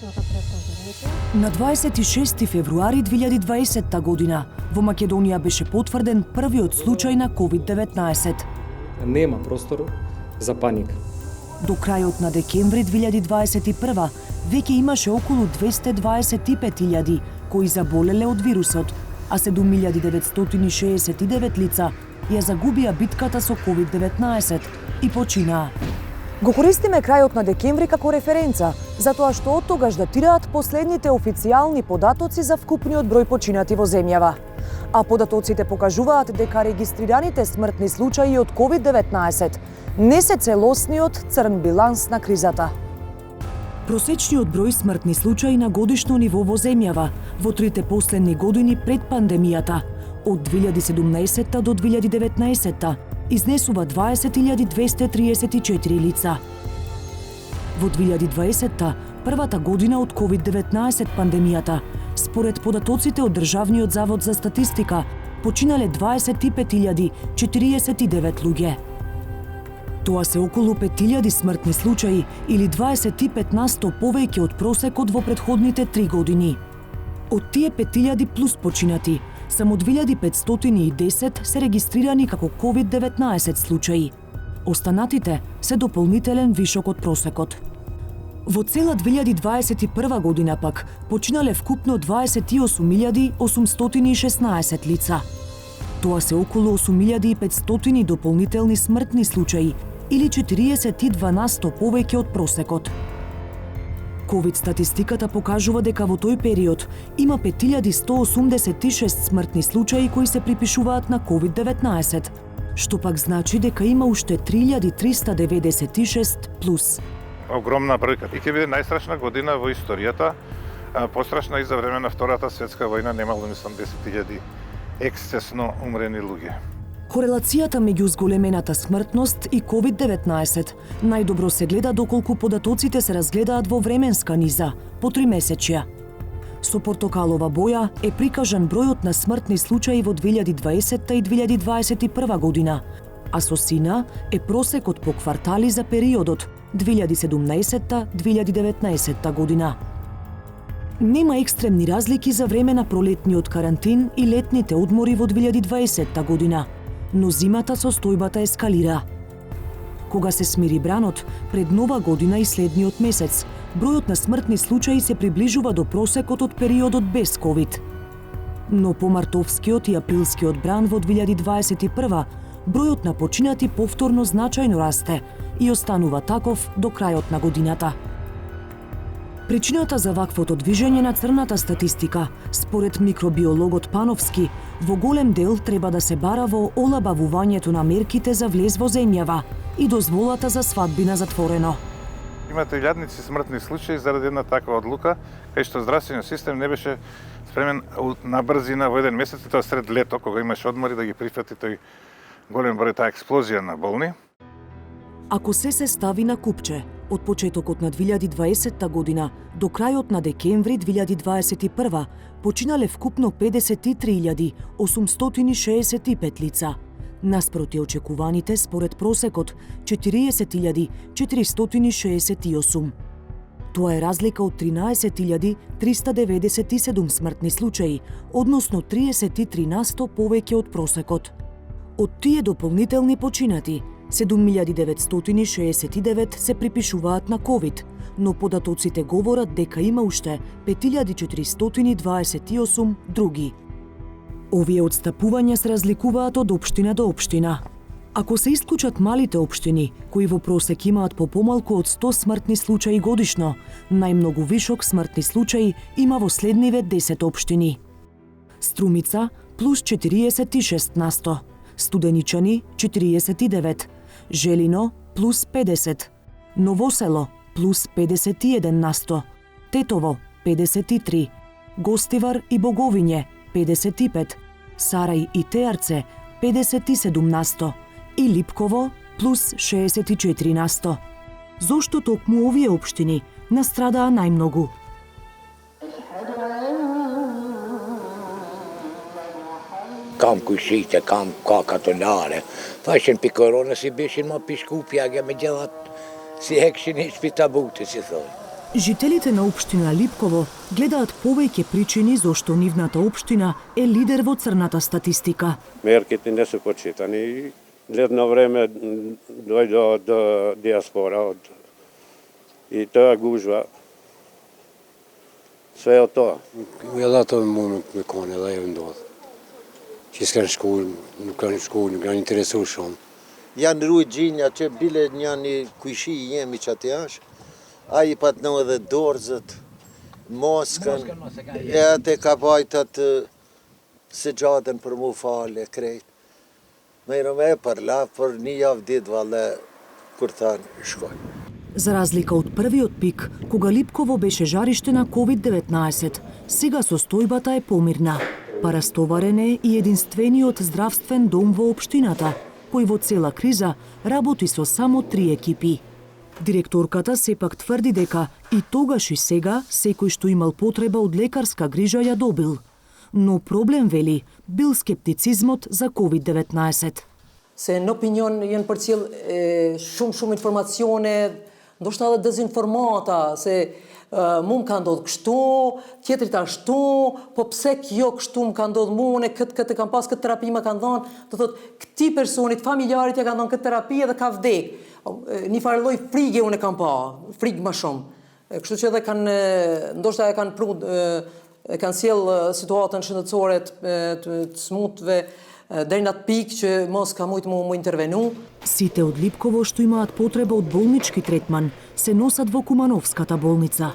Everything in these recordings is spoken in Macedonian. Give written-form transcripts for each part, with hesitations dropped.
денешната пресконференција. На 26 февруари 2020 година во Македонија беше потврден првиот случај на COVID-19. Нема простор за паника. До крајот на декември 2021 веќе имаше околу 225.000 кои заболеле од вирусот, а 7.969 лица ја загубија битката со COVID-19 и починаа. Го користиме крајот на декември како референца, затоа што од тогаш датираат последните официјални податоци за вкупниот број починати во земјава. А податоците покажуваат дека регистрираните смртни случаи од COVID-19 не се целосниот црн биланс на кризата. Просечниот број смртни случаи на годишно ниво во земјава во трите последни години пред пандемијата, од 2017 до 2019 изнесува 20.234 лица. Во 2020 првата година од COVID-19 пандемијата, според податоците од Државниот завод за статистика, починале 25.049 луѓе. Тоа се околу 5.000 смртни случаи или 25% повеќе од просекот во претходните 3 години. Од тие 5.000 плюс починати, само 2.510 се регистрирани како COVID-19 случаи. Останатите се дополнителен вишок од просекот. Во цела 2021 година пак починале вкупно 28.816 лица. Тоа се околу 8.500 дополнителни смртни случаи или 42% повеќе од просекот. Ковид статистиката покажува дека во тој период има 5186 смртни случаи кои се припишуваат на COVID-19, што пак значи дека има уште 3396 плюс. Огромна бројка. И ќе биде најстрашна година во историјата, пострашна и за време на Втората светска војна, немало мислам 10.000 ексцесно умрени луѓе. Корелацијата меѓу зголемената смртност и COVID-19 најдобро се гледа доколку податоците се разгледаат во временска низа, по 3 месечја. Со портокалова боја е прикажан бројот на смртни случаи во 2020 и 2021 година, а со сина е просекот по квартали за периодот 2017-2019 година. Нема екстремни разлики за време на пролетниот карантин и летните одмори во 2020 година, но зимата состојбата ескалира. Кога се смири бранот, пред нова година и следниот месец, бројот на смртни случаи се приближува до просекот од периодот без ковид. Но по мартовскиот и априлскиот бран во 2021 бројот на починати повторно значајно расте и останува таков до крајот на годината. Причината за ваквото движење на црната статистика, според микробиологот Пановски, во голем дел треба да се бара во олабавувањето на мерките за влез во земјава и дозволата за свадби на затворено. Имате илјадници смртни случаи заради една таква одлука, кај што здравствениот систем не беше спремен на брзина во еден месец, и тоа сред лето, кога имаше одмори, да ги прифати тој голем број, таа експлозија на болни. Ако се стави на купче, од почетокот на 2020 година до крајот на декември 2021 починале вкупно 53.865 лица, наспроти очекуваните според просекот 40.468. Тоа е разлика од 13.397 смртни случаи, односно 33% повеќе од просекот. Од тие дополнителни починати, 7.969 се припишуваат на ковид, но податоците говорат дека има уште 5.428 други. Овие отстапувања се разликуваат од општина до општина. Ако се исклучат малите општини, кои во просек имаат по помалку од 100 смртни случаи годишно, најмногу вишок смртни случаи има во следниве 10 општини. Струмица плюс 46%, Студеничани 49%, Желино плюс 50%, Новосело плюс 51%, Тетово 53%, Гостивар и Боговиње 55%, Сарај и Теарце 57% и Липково плюс 64%. Зошто токму овие општини настрадаа најмногу? Kam kui siitä, kam katonare. Vaisen pikorona si bishin ma piskupia ja me jalat si heksin ispita buutis ja toi. Жителите на општина Липково гледаат повеќе причини зошто нивната општина е лидер во црната статистика. Мерките не се почитани. Летно време дојде до диаспора и тоа гужва. Sve od toga. Jag låter många mekaner även då. Fiskar skol, nu kan inte resurser. Janë rrugë që bile një kuishi jemi që atë jash, a I pat në edhe dorëzët, moskën, e atë ka bajtat se gjatën për mu fale, krejt. Me për la, për një javë ditë vale, kur thanë shkoj. За разлика од првиот пик, кога Липково беше жариште на COVID-19, сега состојбата е помирна. Парастоварен е и единствениот здравствен дом во општината, кој во цела криза работи со само 3 екипи. Директорката сепак тврди дека и тогаш и сега секој што имал потреба од лекарска грижа ја добил. Но проблем, вели, бил скептицизмот за COVID-19. Se në opinion jenë përcjell shumë informacione, ndoshta edhe dezinformata, se mu më ka ndodhur kështu, tjetrit ashtu, po pse kjo kështu më ka ndodhur mua, këtë kam pas këtë terapi më kanë dhënë, do thotë këtij personit familjarit ja kanë dhënë këtë terapi dhe ka vdek. Një farë lloj frige unë kam pa, frikë më shumë. Kështu që edhe kanë ndoshta e kanë sjell situatën shëndetësore të smutve deri në atë pikë që mos ka mujt mu intervenu. Сите од Липково што имаат потреба од болнички третман се носат во Кумановската болница.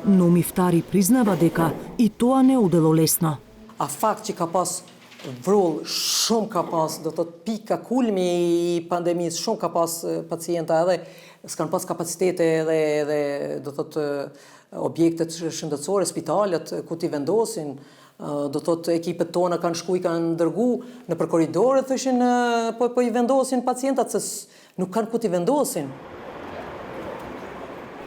Но Мифтари признава дека и тоа не одело лесно. A fakt që ka pas vrull, shumë ka pas, do të pika kulmi I pandemisë, shumë ka pas pacienta edhe s'kan pas kapacitete edhe do të objektet shëndetësore, spitalet, ku t'i vendosin. Do thotë ekipet tona kanë shku I kanë dërgu në për korridore, thëshin po I vendosin pacientat se nuk kanë ku t'i vendosin.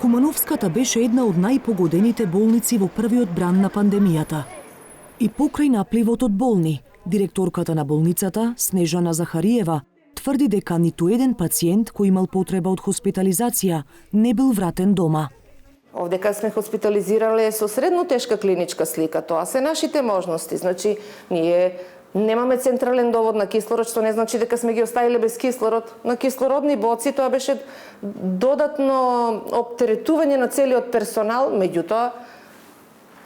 Кумановската беше една од најпогодените болници во првиот бран на пандемијата. И покрај напливот од болни, директорката на болницата, Снежана Захариева, тврди дека ниту еден пациент кој имал потреба од хоспитализација не бил вратен дома. Овде кога сме хоспитализирале со средно тешка клиничка слика, тоа се нашите можности. Значи, ние немаме централен довод на кислород, што не значи дека сме ги оставиле без кислород. На кислородни боци тоа беше додатно оптеретување на целиот персонал, меѓутоа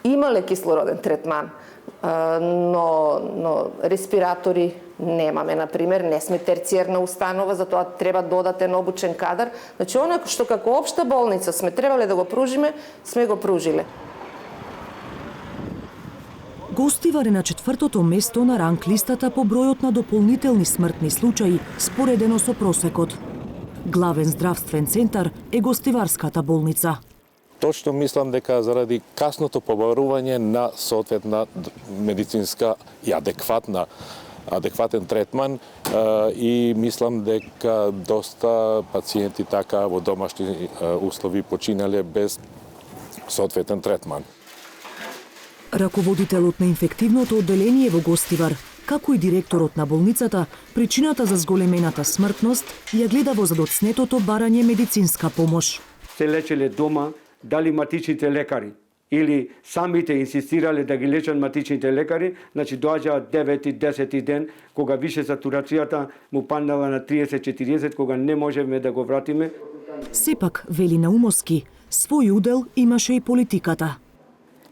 имале кислороден третман. Но респиратори немаме, например, не сме терциерна установа, затоа треба додатен обучен кадар. Значи, она што како општа болница сме требале да го пружиме, сме го пружиле. Гостивар е на 4-то место на ранг листата по бројот на дополнителни смртни случаи, споредено со просекот. Главен здравствен центар е Гостиварската болница. Точно мислам дека заради касното побарување на соодветна медицинска и адекватен третман и мислам дека доста пациенти така во домашни услови починале без соодветен третман. Раководителот на инфективното одделение во Гостивар, како и директорот на болницата, причината за зголемената смртност ја гледа во задоцнетото барање медицинска помош. Се лечеле дома, дали матичните лекари или самите инсистирале да ги лечат матичните лекари, значи доаѓаат 9-10 ден, кога више сатурацијата му паднала на 30-40, кога не можеме да го вратиме. Сепак, вели Наумовски, свој удел имаше и политиката.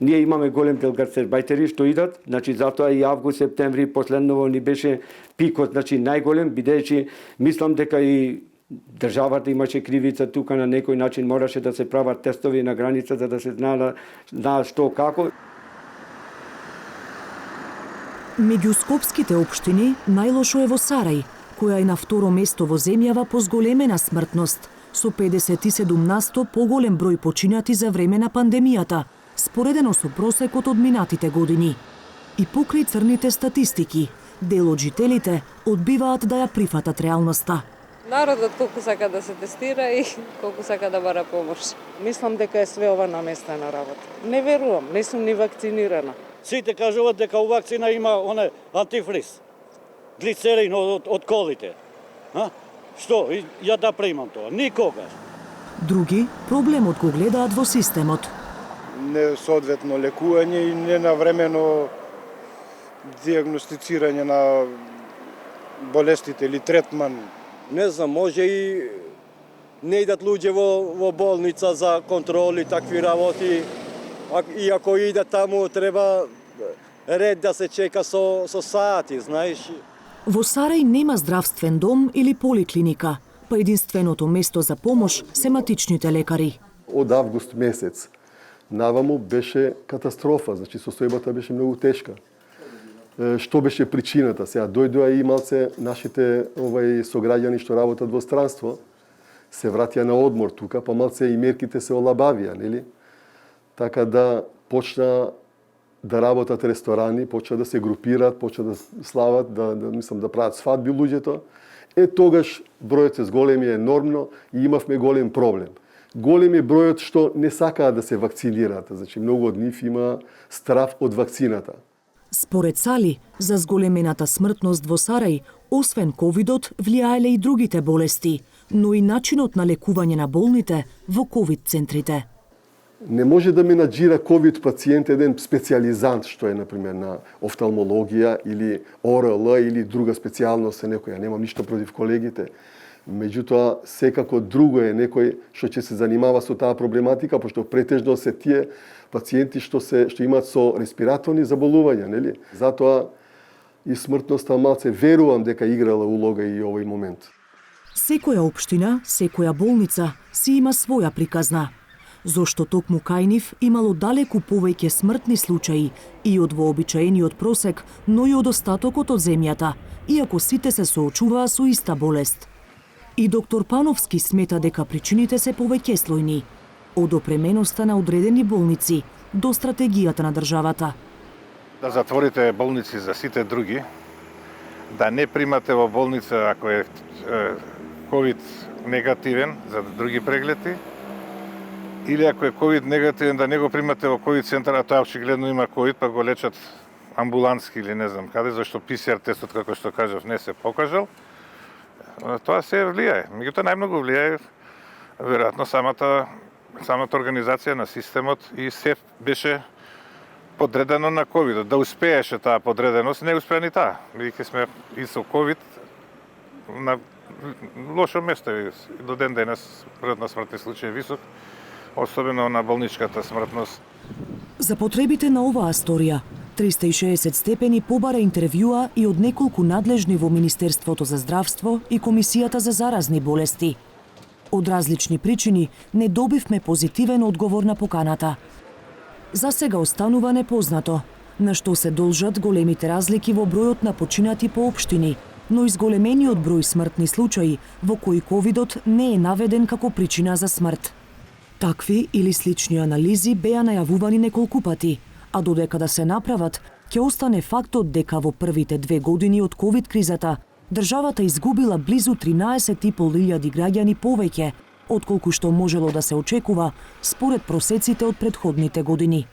Ние имаме голем дел гастарбајтери што идат, значи затоа и август, септември последново ни беше пикот, значи најголем, бидејќи мислам дека и државата имаше кривица тука на некој начин, мораше да се прават тестови на граница за да се знае што како. Меѓу скопските општини најлошо е во Сарај, која е на второ место во земјава по зголемена смртност, со 57% поголем број починати за време на пандемијата, споредено со просекот од минатите години. И покрај црните статистики, дел од жителите одбиваат да ја прифатат реалноста. Народот колку сака да се тестира и колку сака да бара помош. Мислам дека е све ова наместена работа. Не верувам, не сум ни вакцинирана. Сите кажуваат дека у вакцина има антифриз, глицерин од колите. Што? Ја да примам тоа? Никогаш. Други проблемот го гледаат во системот. Несоодветно лекување и ненавремено диагностицирање на болестите или третман. Не знам, може и не идат луѓе во болница за контроли, такви работи. И ако идат таму, треба ред да се чека со сати, знаеш. Во Сарај нема здравствен дом или поликлиника, па единственото место за помош се матичните лекари. Од август месец наваму беше катастрофа, значи состојбата беше многу тешка. Што беше причината? Сега дојдоа и малце нашите сограѓани што работат во странство, се вратија на одмор тука, па малце и мерките се олабавија, нели? Така да почна да работат ресторани, почна да се групираат, почна да слават, да прават свадби луѓето. Тогаш бројот се зголеми енормно и имавме голем проблем. Голем е бројот што не сакаат да се вакцинираат, значи многу од нив има страв од вакцината. Според Сали, за зголемената смртност во Сарај, освен ковидот, влијаеле и другите болести, но и начинот на лекување на болните во ковид центрите. Не може да менаџира ковид пациент еден специјализант, што е, например, на офталмологија или ОРЛ или друга специјалност е некоја. Немам ништо против колегите. Меѓутоа, секако друго е некој што ќе се занимава со таа проблематика, пошто претежно се тие пациенти што имаат со респираторни заболувања, нели? Затоа и смртноста малце верувам дека играла улога и овој момент. Секоја општина, секоја болница си има своја приказна. Зошто токму кај нив имало далеку повеќе смртни случаи и од вообичаениот просек, но и од остатокот од земјата, иако сите се соочуваа со иста болест. И доктор Пановски смета дека причините се повеќеслојни, од опременоста на одредени болници до стратегијата на државата. Да затворите болници за сите други, да не примате во болница ако е ковид негативен за други прегледи, или ако е ковид негативен да не го примате во ковид центар, а тоа очигледно има ковид, па го лечат амбулански или не знам каде, зашто ПСР тестот, како што кажав, не се покажал. Тоа се влијае. Меѓутоа најмногу влијае веројатно самата организација на системот и се беше подредено на ковидот. Да успееше таа подреденост, не успеа ни таа. Бидејќи сме и со ковид на лошо место и до ден денес бројот на смртни случаи е висок, особено на болничката смртност. За потребите на оваа сторија, 360 степени побара интервјуа и од неколку надлежни во Министерството за здравство и Комисијата за заразни болести. Од различни причини не добивме позитивен одговор на поканата. За сега останува непознато на што се должат големите разлики во бројот на починати по општини, но и зголемениот број смртни случаи во кои ковидот не е наведен како причина за смрт. Такви или слични анализи беа најавувани неколку пати, а додека да се направат, ќе остане фактот дека во првите 2 години од ковид кризата државата изгубила близу 13.500 граѓани повеќе, отколку што можело да се очекува според просеците од претходните години.